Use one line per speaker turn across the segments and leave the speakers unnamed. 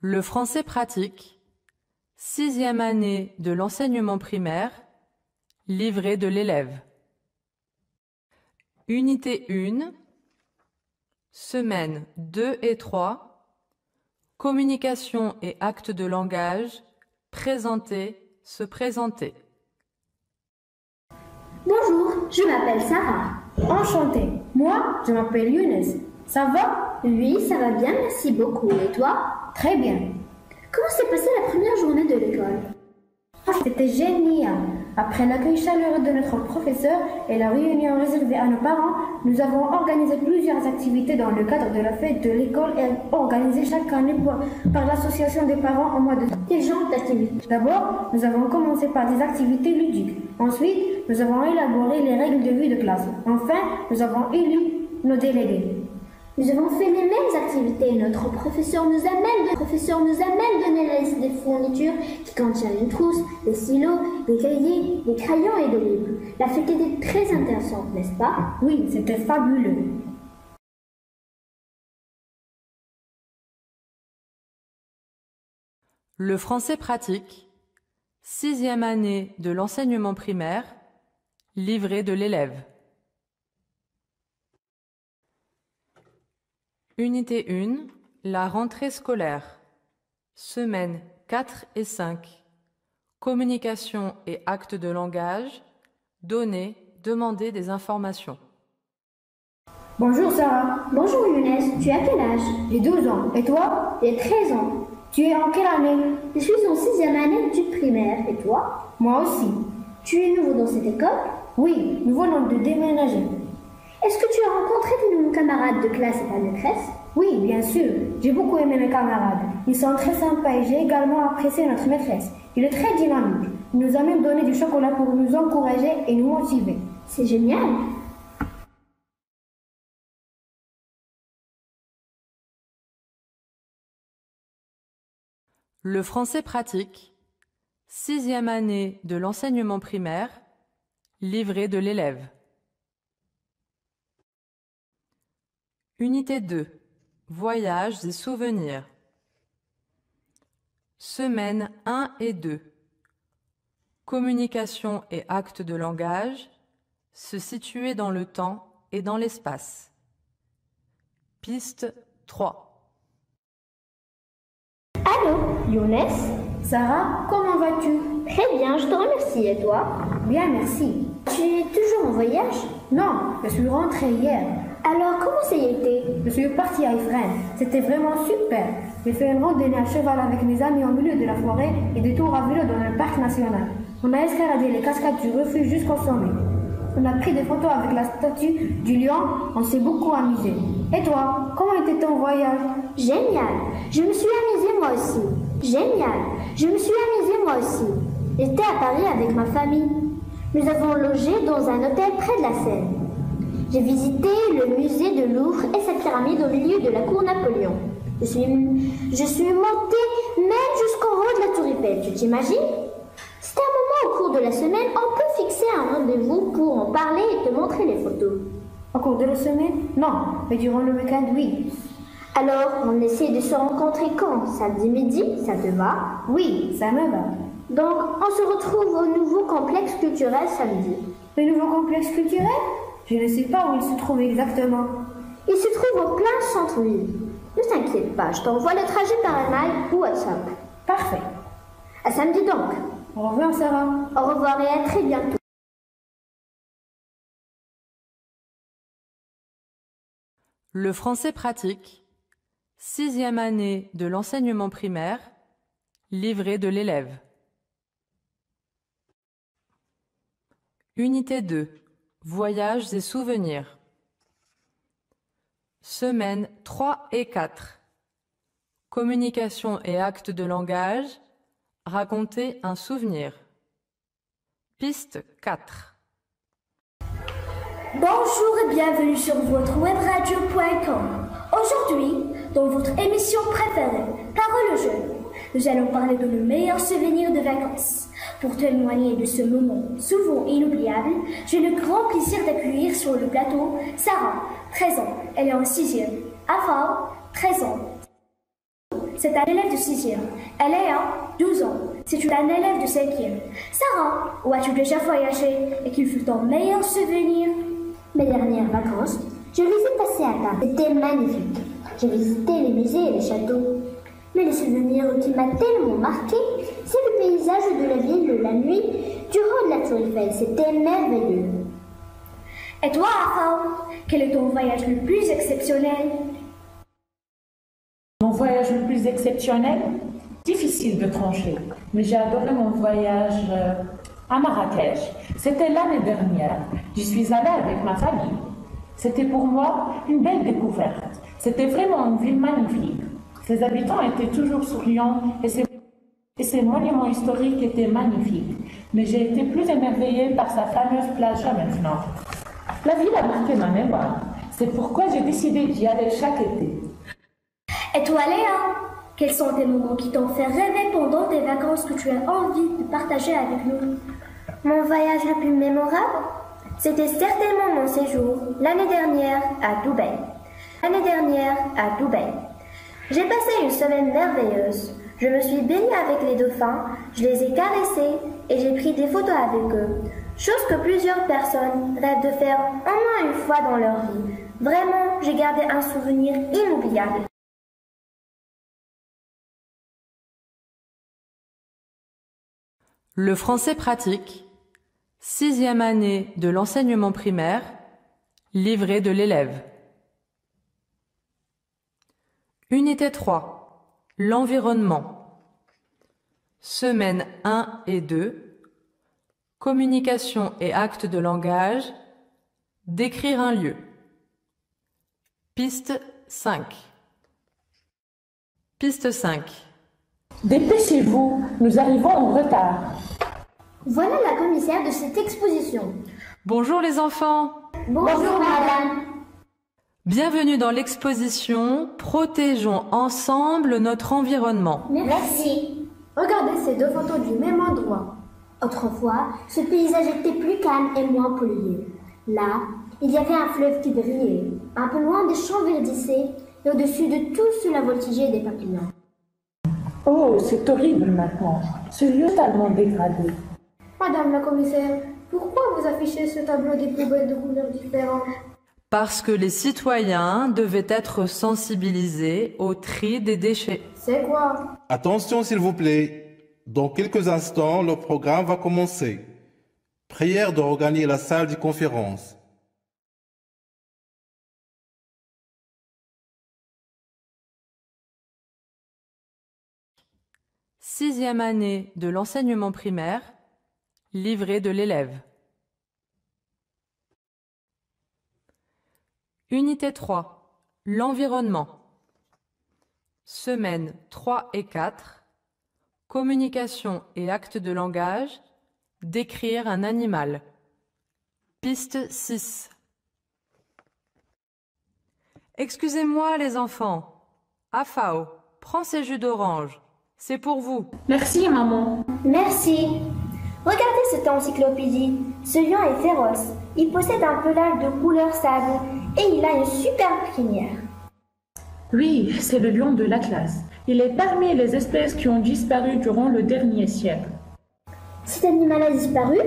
Le français pratique, 6e année de l'enseignement primaire, livret de l'élève. Unité 1, semaines 2 et 3, communication et actes de langage, présenter, se présenter.
Bonjour, je m'appelle Sarah.
Enchantée. Moi, je m'appelle Younes. Ça va?
Oui, ça va bien, merci beaucoup. Et toi?
Très bien.
Comment s'est passée la première journée de l'école?
C'était génial. Après l'accueil chaleureux de notre professeur et la réunion réservée à nos parents, nous avons organisé plusieurs activités dans le cadre de la fête de l'école et organisées chaque année par l'association des parents au mois de...
Quel genre d'activités?
D'abord, nous avons commencé par des activités ludiques. Ensuite, nous avons élaboré les règles de vie de classe. Enfin, nous avons élu nos délégués.
Nous avons fait les mêmes activités et notre professeur nous a même donné la liste des fournitures qui contient une trousse, des stylos, des cahiers, des crayons et des livres. La fête était très intéressante, n'est-ce pas?
Oui, c'était fabuleux.
Le français pratique, 6e année de l'enseignement primaire, livret de l'élève. Unité 1, la rentrée scolaire, semaines 4 et 5, communication et actes de langage, donner, demander des informations.
Bonjour Sarah.
Bonjour Younes, tu as quel âge?
J'ai 12 ans. Et toi?
J'ai 13 ans.
Tu es en quelle année?
Je suis en 6e année du primaire. Et toi?
Moi aussi.
Tu es nouveau dans cette école?
Oui, nous venons de déménager.
Est-ce que tu as rencontré de nouveaux camarades de classe et ta maîtresse?
Oui, bien sûr. J'ai beaucoup aimé mes camarades. Ils sont très sympas et j'ai également apprécié notre maîtresse. Il est très dynamique. Il nous a même donné du chocolat pour nous encourager et nous motiver.
C'est génial.
Le français pratique, 6e année de l'enseignement primaire, livret de l'élève. Unité 2, voyages et souvenirs. Semaines 1 et 2, communication et actes de langage, se situer dans le temps et dans l'espace. Piste 3.
Allô, Younes?
Sarah, comment vas-tu?
Très bien, je te remercie. Et toi?
Bien, merci.
Tu es toujours en voyage?
Non, je suis rentrée hier.
Alors, comment ça y a été?
Je suis partie à Ifrane. C'était vraiment super. J'ai fait une randonnée à cheval avec mes amis au milieu de la forêt et des tours à vélo dans le parc national. On a escaladé les cascades du refuge jusqu'au sommet. On a pris des photos avec la statue du lion. On s'est beaucoup amusé. Et toi, comment était ton voyage?
Génial. Je me suis amusée moi aussi. Génial. Je me suis amusée moi aussi. J'étais à Paris avec ma famille. Nous avons logé dans un hôtel près de la Seine. J'ai visité le musée de Louvre et sa pyramide au milieu de la cour Napoléon. Je suis montée même jusqu'en haut de la tour Eiffel, tu t'imagines? C'était un moment au cours de la semaine, on peut fixer un rendez-vous pour en parler et te montrer les photos.
Au cours de la semaine? Non, mais durant le week-end, oui.
Alors, on essaie de se rencontrer quand? Samedi midi, ça te va?
Oui, ça me va.
Donc, on se retrouve au nouveau complexe culturel samedi.
Le nouveau complexe culturel? Je ne sais pas où il se trouve exactement.
Il se trouve au plein centre-ville. Ne t'inquiète pas, je t'envoie le trajet par email ou WhatsApp.
Parfait.
À samedi donc.
Au revoir Sarah.
Au revoir et à très bientôt.
Le français pratique, 6e année de l'enseignement primaire, livret de l'élève. Unité 2, voyages et souvenirs. Semaines 3 et 4, communication et actes de langage, raconter un souvenir. Piste 4.
Bonjour et bienvenue sur votre webradio.com. Aujourd'hui, dans votre émission préférée, Parole aux jeunes, nous allons parler de nos meilleurs souvenirs de vacances. Pour témoigner de ce moment souvent inoubliable, j'ai le grand plaisir d'accueillir sur le plateau Sarah, 13 ans, elle est en 6e. Afar, 13 ans. c'est un élève de 6e. Elle est à 12 ans. C'est un élève de 5e. Sarah, où as-tu déjà voyagé et quel fut ton meilleur souvenir?
Mes dernières vacances, je les ai passées à Paris. C'était magnifique. J'ai visité les musées et les châteaux. Mais le souvenir qui m'a tellement marqué, c'est le paysage de la ville la nuit du haut de la Tour Eiffel. C'était merveilleux.
Et toi, Afao, quel est ton voyage le plus exceptionnel?
Mon voyage le plus exceptionnel? Difficile de trancher, mais j'ai adoré mon voyage à Marrakech. C'était l'année dernière. J'y suis allée avec ma famille. C'était pour moi une belle découverte. C'était vraiment une ville magnifique. Ses habitants étaient toujours souriants et ses monuments historiques étaient magnifiques. Mais j'ai été plus émerveillée par sa fameuse plage maintenant. La ville a marqué ma mémoire. C'est pourquoi j'ai décidé d'y aller chaque été.
Et toi, Léa, quels sont tes moments qui t'ont fait rêver pendant tes vacances que tu as envie de partager avec nous?
Mon voyage le plus mémorable, c'était certainement mon séjour l'année dernière à Dubaï. J'ai passé une semaine merveilleuse. Je me suis baignée avec les dauphins, je les ai caressés et j'ai pris des photos avec eux. Chose que plusieurs personnes rêvent de faire au moins une fois dans leur vie. Vraiment, j'ai gardé un souvenir inoubliable.
Le français pratique, 6e année de l'enseignement primaire, livret de l'élève. Unité 3, l'environnement. Semaine 1 et 2, communication et actes de langage, décrire un lieu. Piste 5. Piste 5.
Dépêchez-vous, nous arrivons en retard.
Voilà la commissaire de cette exposition.
Bonjour les enfants.
Bonjour madame.
Bienvenue dans l'exposition « Protégeons ensemble notre environnement ».
Merci.
Regardez ces deux photos du même endroit.
Autrefois, ce paysage était plus calme et moins pollué. Là, il y avait un fleuve qui brillait, un peu loin des champs verdissés, et au-dessus de tout cela voltigeaient des papillons.
Oh, c'est horrible maintenant. Ce lieu est tellement dégradé.
Madame la commissaire, pourquoi vous affichez ce tableau des poubelles de couleurs différentes?
Parce que les citoyens devaient être sensibilisés au tri des déchets.
C'est quoi?
Attention s'il vous plaît. Dans quelques instants, le programme va commencer. Prière de regagner la salle de conférence.
Sixième année de l'enseignement primaire, livret de l'élève. Unité 3, l'environnement. Semaines 3 et 4, communication et actes de langage, décrire un animal. Piste 6. Excusez-moi les enfants. Afao, prends ces jus d'orange. C'est pour vous.
Merci, maman.
Merci. Regardez cette encyclopédie. Ce lion est féroce. Il possède un pelage de couleur sable et il a une superbe crinière.
Oui, c'est le lion de l'Atlas. Il est parmi les espèces qui ont disparu durant le dernier siècle.
Cet animal a disparu?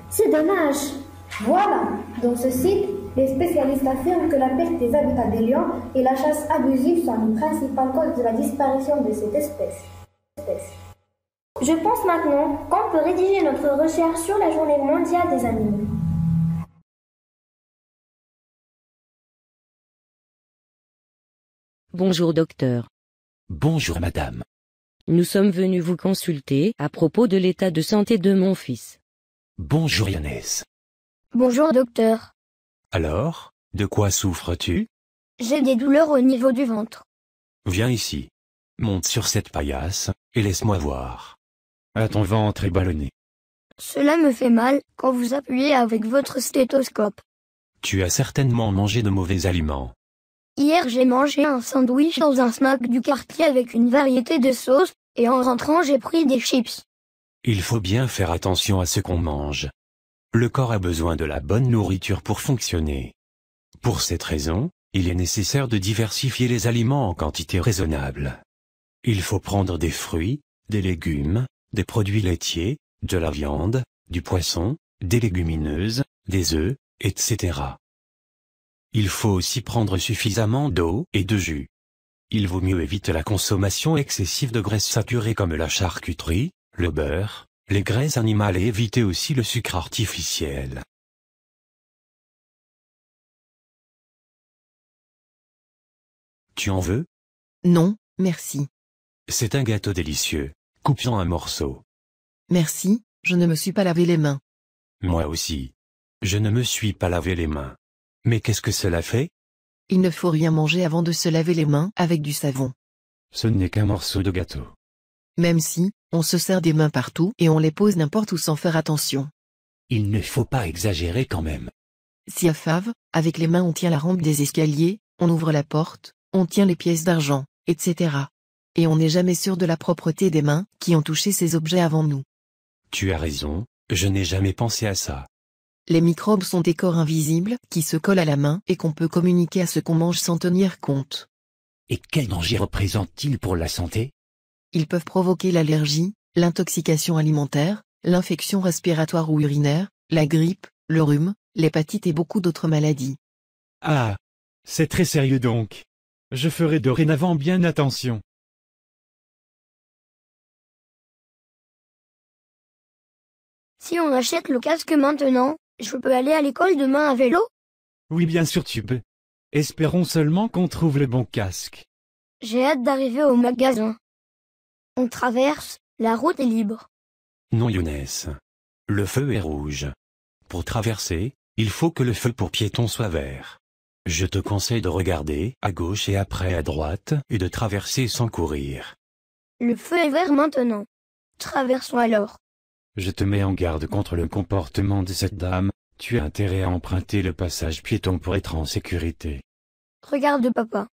C'est dommage.
Voilà, dans ce site, les spécialistes affirment que la perte des habitats des lions et la chasse abusive sont les principales causes de la disparition de cette espèce.
Je pense maintenant qu'on peut rédiger notre recherche sur la journée mondiale des animaux.
Bonjour docteur.
Bonjour madame.
Nous sommes venus vous consulter à propos de l'état de santé de mon fils.
Bonjour Yannès.
Bonjour docteur.
Alors, de quoi souffres-tu?
J'ai des douleurs au niveau du ventre.
Viens ici. Monte sur cette paillasse, et laisse-moi voir. Ah, ton ventre est ballonné.
Cela me fait mal quand vous appuyez avec votre stéthoscope.
Tu as certainement mangé de mauvais aliments.
Hier j'ai mangé un sandwich dans un snack du quartier avec une variété de sauces, et en rentrant j'ai pris des chips.
Il faut bien faire attention à ce qu'on mange. Le corps a besoin de la bonne nourriture pour fonctionner. Pour cette raison, il est nécessaire de diversifier les aliments en quantité raisonnable. Il faut prendre des fruits, des légumes, des produits laitiers, de la viande, du poisson, des légumineuses, des œufs, etc. Il faut aussi prendre suffisamment d'eau et de jus. Il vaut mieux éviter la consommation excessive de graisses saturées comme la charcuterie, le beurre, les graisses animales et éviter aussi le sucre artificiel. Tu en veux?
Non, merci.
C'est un gâteau délicieux. Coupe-en un morceau.
Merci, je ne me suis pas lavé les mains.
Moi aussi. Je ne me suis pas lavé les mains. Mais qu'est-ce que cela fait?
Il ne faut rien manger avant de se laver les mains avec du savon.
Ce n'est qu'un morceau de gâteau.
Même si, on se sert des mains partout et on les pose n'importe où sans faire attention.
Il ne faut pas exagérer quand même.
Si à Fave, avec les mains on tient la rampe des escaliers, on ouvre la porte, on tient les pièces d'argent, etc. Et on n'est jamais sûr de la propreté des mains qui ont touché ces objets avant nous.
Tu as raison, je n'ai jamais pensé à ça.
Les microbes sont des corps invisibles qui se collent à la main et qu'on peut communiquer à ce qu'on mange sans tenir compte.
Et quel danger représentent-ils pour la santé?
Ils peuvent provoquer l'allergie, l'intoxication alimentaire, l'infection respiratoire ou urinaire, la grippe, le rhume, l'hépatite et beaucoup d'autres maladies.
Ah, c'est très sérieux donc. Je ferai dorénavant bien attention.
Si on achète le casque maintenant, je peux aller à l'école demain à vélo?
Oui, bien sûr tu peux. Espérons seulement qu'on trouve le bon casque.
J'ai hâte d'arriver au magasin. On traverse, la route est libre.
Non Younes. Le feu est rouge. Pour traverser, il faut que le feu pour piétons soit vert. Je te conseille de regarder à gauche et après à droite et de traverser sans courir.
Le feu est vert maintenant. Traversons alors.
Je te mets en garde contre le comportement de cette dame, tu as intérêt à emprunter le passage piéton pour être en sécurité.
Regarde papa.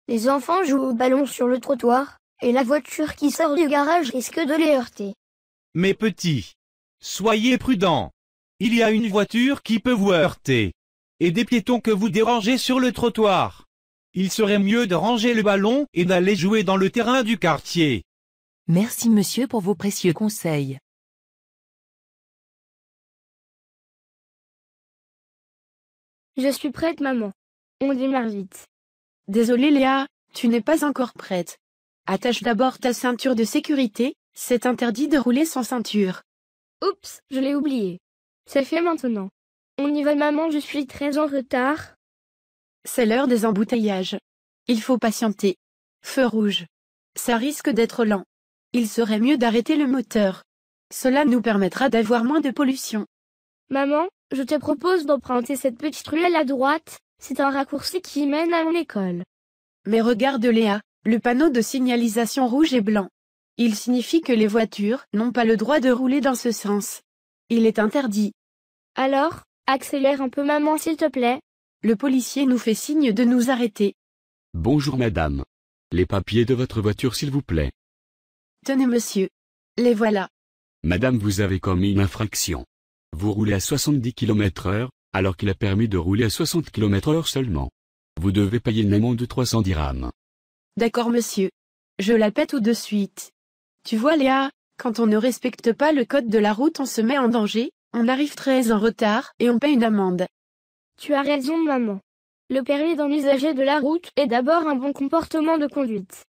Les enfants jouent au ballon sur le trottoir, et la voiture qui sort du garage risque de les heurter.
Mes petits, soyez prudents. Il y a une voiture qui peut vous heurter. Et des piétons que vous dérangez sur le trottoir. Il serait mieux de ranger le ballon et d'aller jouer dans le terrain du quartier.
Merci monsieur pour vos précieux conseils.
Je suis prête, maman. On démarre vite.
Désolée Léa, tu n'es pas encore prête. Attache d'abord ta ceinture de sécurité, c'est interdit de rouler sans ceinture.
Oups, je l'ai oublié. C'est fait maintenant. On y va maman, je suis très en retard.
C'est l'heure des embouteillages. Il faut patienter. Feu rouge. Ça risque d'être lent. Il serait mieux d'arrêter le moteur. Cela nous permettra d'avoir moins de pollution.
Maman, je te propose d'emprunter cette petite ruelle à droite, c'est un raccourci qui mène à mon école.
Mais regarde Léa, le panneau de signalisation rouge et blanc. Il signifie que les voitures n'ont pas le droit de rouler dans ce sens. Il est interdit.
Alors, accélère un peu maman s'il te plaît.
Le policier nous fait signe de nous arrêter.
Bonjour madame. Les papiers de votre voiture s'il vous plaît.
Tenez monsieur. Les voilà.
Madame, vous avez commis une infraction. Vous roulez à 70 km/h, alors qu'il a permis de rouler à 60 km/h seulement. Vous devez payer une amende de 300 dirhams.
D'accord monsieur. Je la paie tout de suite. Tu vois Léa, quand on ne respecte pas le code de la route on se met en danger, on arrive très en retard et on paie une amende.
Tu as raison maman. Le permis d'un usager de la route est d'abord un bon comportement de conduite.